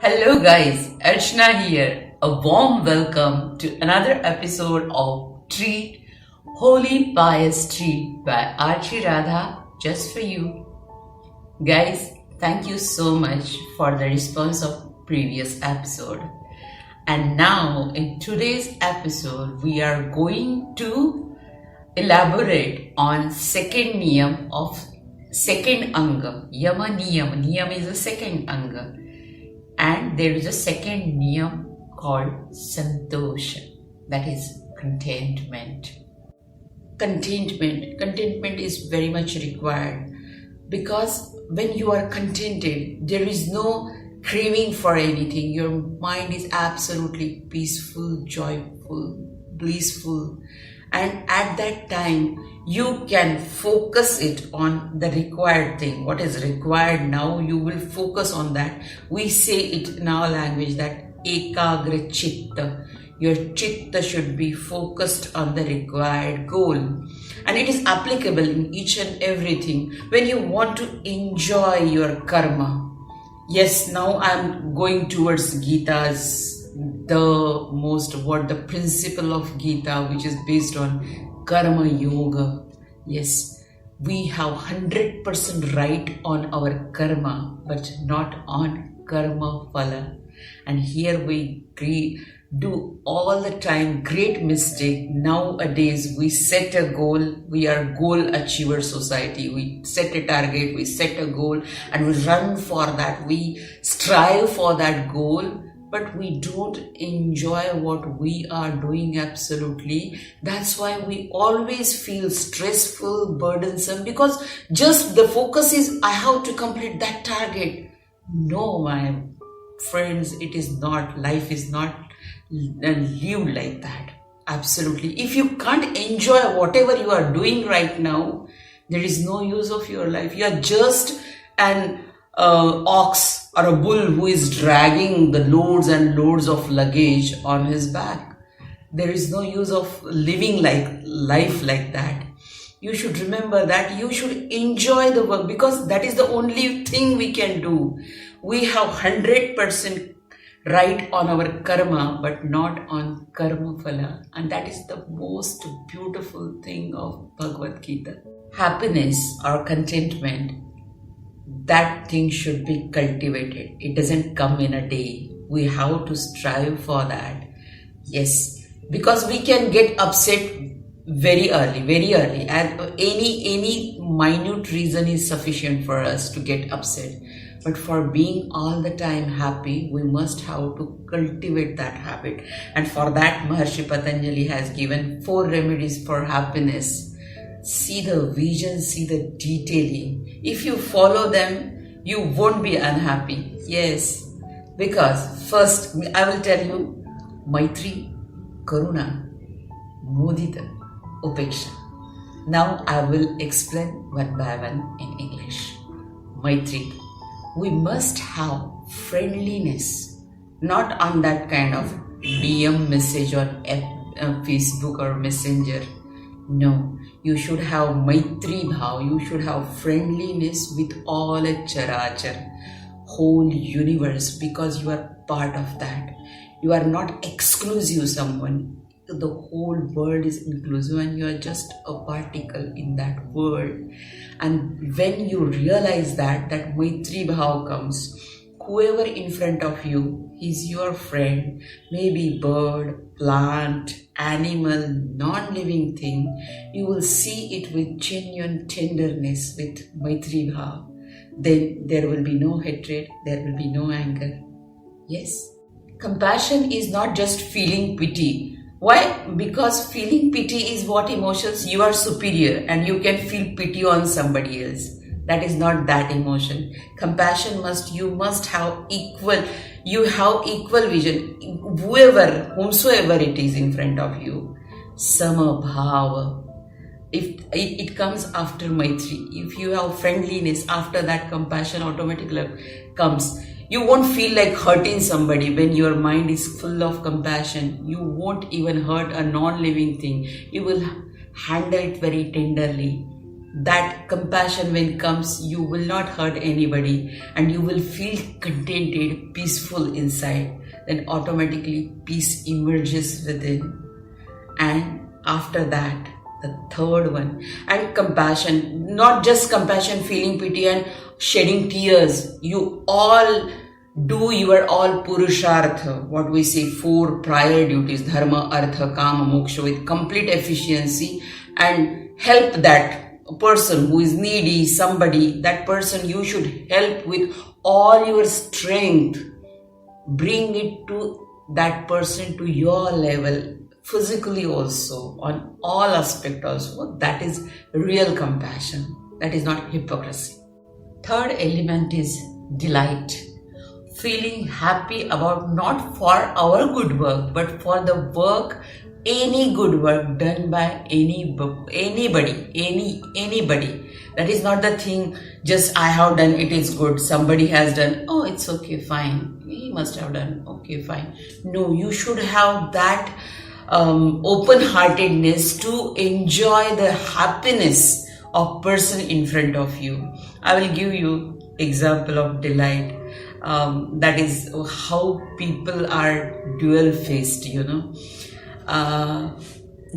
Hello guys, Archana here. A warm welcome to another episode of Treat Holy Pious Treat by Archie Radha just for you. Guys, thank you so much for the response of previous episode. And now in today's episode we are going to elaborate on second niyam of second anga. Yama niyam. Niyam is the second anga. And there is a second niyam called santosha, that is contentment. Contentment is very much required because when you are contented, there is no craving for anything. Your mind is absolutely peaceful, joyful, blissful, and at that time you can focus it on the required thing. What is required now, you will focus on that. We say it in our language that ekagra chitta. Your chitta should be focused on the required goal, and it is applicable in each and everything. When you want to enjoy your karma, yes, now I'm going towards Gita's the principle of Gita, which is based on karma yoga. Yes, we have 100% right on our karma, but not on karma phala. And here we do all the time great mistake. Nowadays we set a goal. We are goal achiever society. We set a target, we set a goal, and we run for that. We strive for that goal, but we don't enjoy what we are doing absolutely. That's why we always feel stressful, burdensome, because just the focus is I have to complete that target. No, my friends, it is not. Life is not lived like that. Absolutely. If you can't enjoy whatever you are doing right now, there is no use of your life. You are just an ox or a bull who is dragging the loads and loads of luggage on his back. There is no use of living life like that. You should remember that you should enjoy the work, because that is the only thing we can do. We have 100% right on our karma, but not on karma phala. And that is the most beautiful thing of Bhagavad Gita. Happiness or contentment, that thing should be cultivated. It doesn't come in a day. We have to strive for that. Yes, because we can get upset very early, and any minute reason is sufficient for us to get upset. But for being all the time happy, we must have to cultivate that habit. And for that, Maharshi Patanjali has given 4 remedies for happiness. See the vision, see the detailing. If you follow them, you won't be unhappy. Yes, because first I will tell you Maitri, Karuna, Mudita, Upeksha. Now I will explain one by one in English. Maitri. We must have friendliness, not on that kind of DM message on Facebook or Messenger. No, you should have Maitri Bhav. You should have friendliness with all a Charachar, whole universe, because you are part of that. You are not exclusive someone. The whole world is inclusive and you are just a particle in that world. And when you realize that Maitri Bhav comes, whoever in front of you is your friend, maybe bird, plant, animal, non-living thing, you will see it with genuine tenderness, with Maitri Bhav. Then there will be no hatred, there will be no anger. Yes. Compassion is not just feeling pity. Why? Because feeling pity is what emotions you are superior and you can feel pity on somebody else. That is not that emotion. Compassion you must have equal vision. Whomsoever it is in front of you. Sama bhava. If it comes after Maitri, if you have friendliness, after that compassion automatically comes. You won't feel like hurting somebody when your mind is full of compassion. You won't even hurt a non-living thing. You will handle it very tenderly. that compassion when comes, you will not hurt anybody and you will feel contented, peaceful inside. Then automatically peace emerges within. And after that, the third one, and compassion, not just compassion, feeling pity and shedding tears. You all do your all purushartha, what we say, 4 prior duties, dharma, artha, kama, moksha, with complete efficiency, and help that person who is needy, somebody, that person you should help with all your strength. Bring it to that person to your level, physically also, on all aspects also. That is real compassion. That is not hypocrisy. Third element is delight. Feeling happy about not for our good work, but for the work, any good work done by anybody. That is not the thing, just I have done, it is good. Somebody has done, oh, it's okay, fine. He must have done, okay, fine. No, you should have that open-heartedness to enjoy the happiness of person in front of you. I will give you example of delight. That is how people are dual-faced,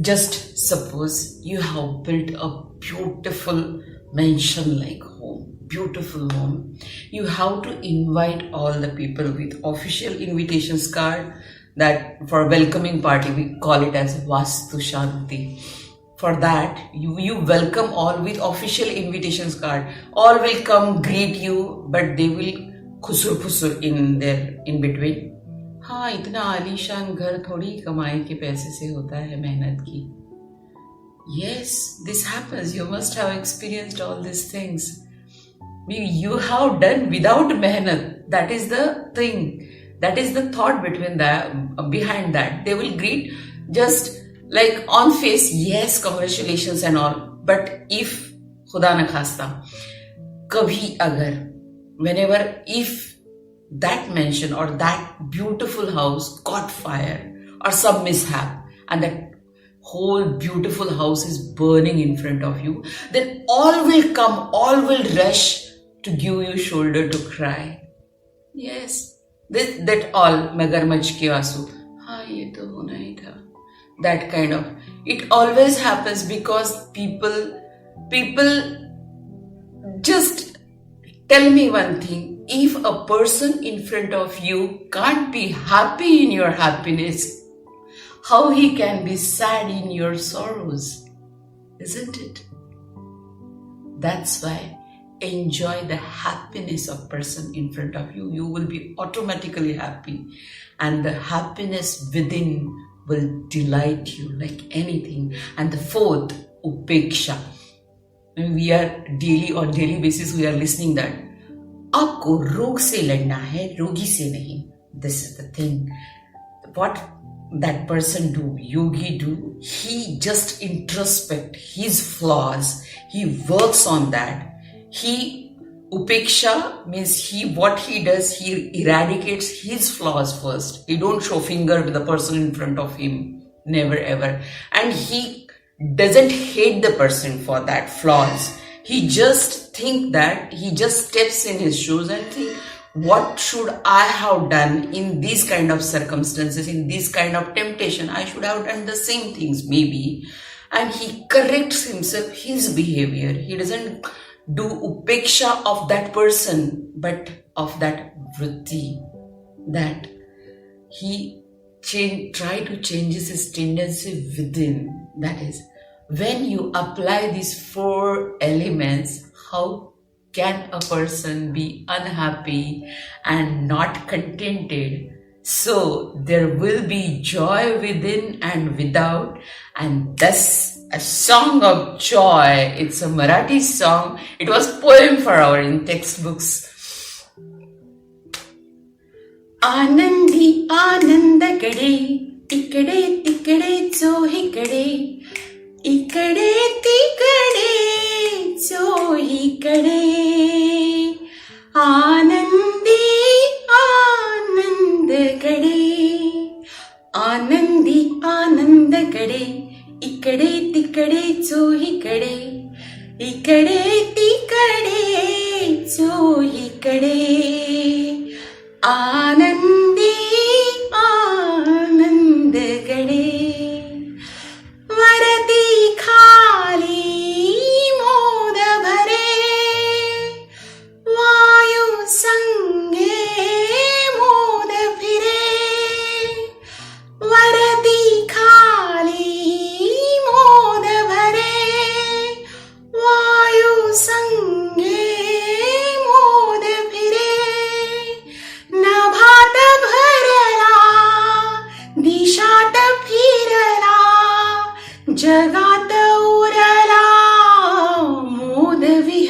just suppose you have built a beautiful mansion like home, beautiful home. You have to invite all the people with official invitations card. That for welcoming party, we call it as Vastu Shanti. For that, you welcome all with official invitations card. All will come greet you, but they will khusur in between. हाँ, इतना आलीशान घर थोड़ी कमाई के पैसे से होता है, मेहनत की. Yes, this happens. You must have experienced all these things. Maybe you have done without mehnat. That is the thing. That is the thought behind that. They will greet just like on face, yes, congratulations and all. But if, खुदा न खास्ता, कभी अगर, whenever, if that mansion or that beautiful house caught fire or some mishap and that whole beautiful house is burning in front of you, then all will come, all will rush to give you shoulder to cry. Yes, that all, magarmach ke आंसू, हाँ ये तो होना ही था. That kind of, it always happens because people just tell me one thing. If a person in front of you can't be happy in your happiness, how he can be sad in your sorrows, isn't it? That's why enjoy the happiness of person in front of you. You will be automatically happy, and the happiness within will delight you like anything. And the fourth, upeksha. We are on daily basis we are listening that आपको रोग से लड़ना है, रोगी से नहीं. This is the thing. What that person do, yogi do, he just introspect his flaws. He works on that. Upeksha means what he does, he eradicates his flaws first. He don't show finger with the person in front of him. Never ever. And he doesn't hate the person for that flaws. He just steps in his shoes and think, what should I have done in these kind of circumstances, in this kind of temptation? I should have done the same things maybe. And he corrects himself, his behavior. He doesn't do upeksha of that person, but of that vritti, that he try to change his tendency within. That is, when you apply these 4 elements, how can a person be unhappy and not contented? So there will be joy within and without, and thus a song of joy. It's a Marathi song. It was poem for our in textbooks. Anandi anandakade, tikade tikade chohikade. इकडे तिकडे चोहीकडे आनंदी आनंदकडे आनंदी आनंदकडे इकडे तिकडे चोहीकडे इकडे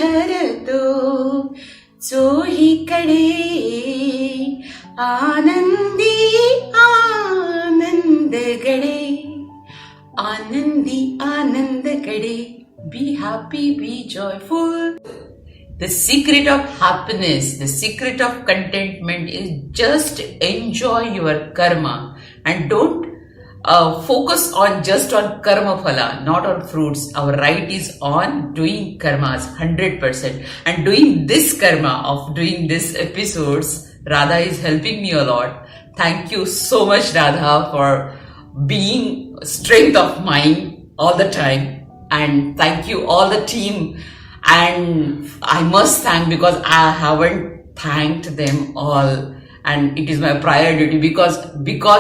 हरतो चोहीकडे Anandi आनंदगडे Anandi आनंदगडे. Be happy, be joyful. The secret of happiness, the secret of contentment is just enjoy your karma and don't focus on just on karma phala, not on fruits. Our right is on doing karmas 100%, and doing this karma of doing this episodes. Radha is helping me a lot. Thank you so much, Radha, for being strength of mine all the time. And thank you all the team. And I must thank, because I haven't thanked them all, and it is my prior duty, because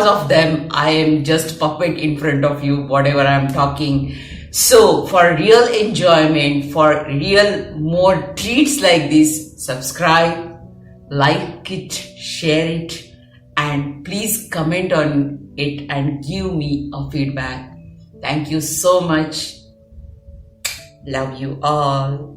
of them I am just puppet in front of you whatever I am talking. So for real enjoyment, for real more treats like this, subscribe, like it, share it, and please comment on it and give me a feedback. Thank you so much. Love you all.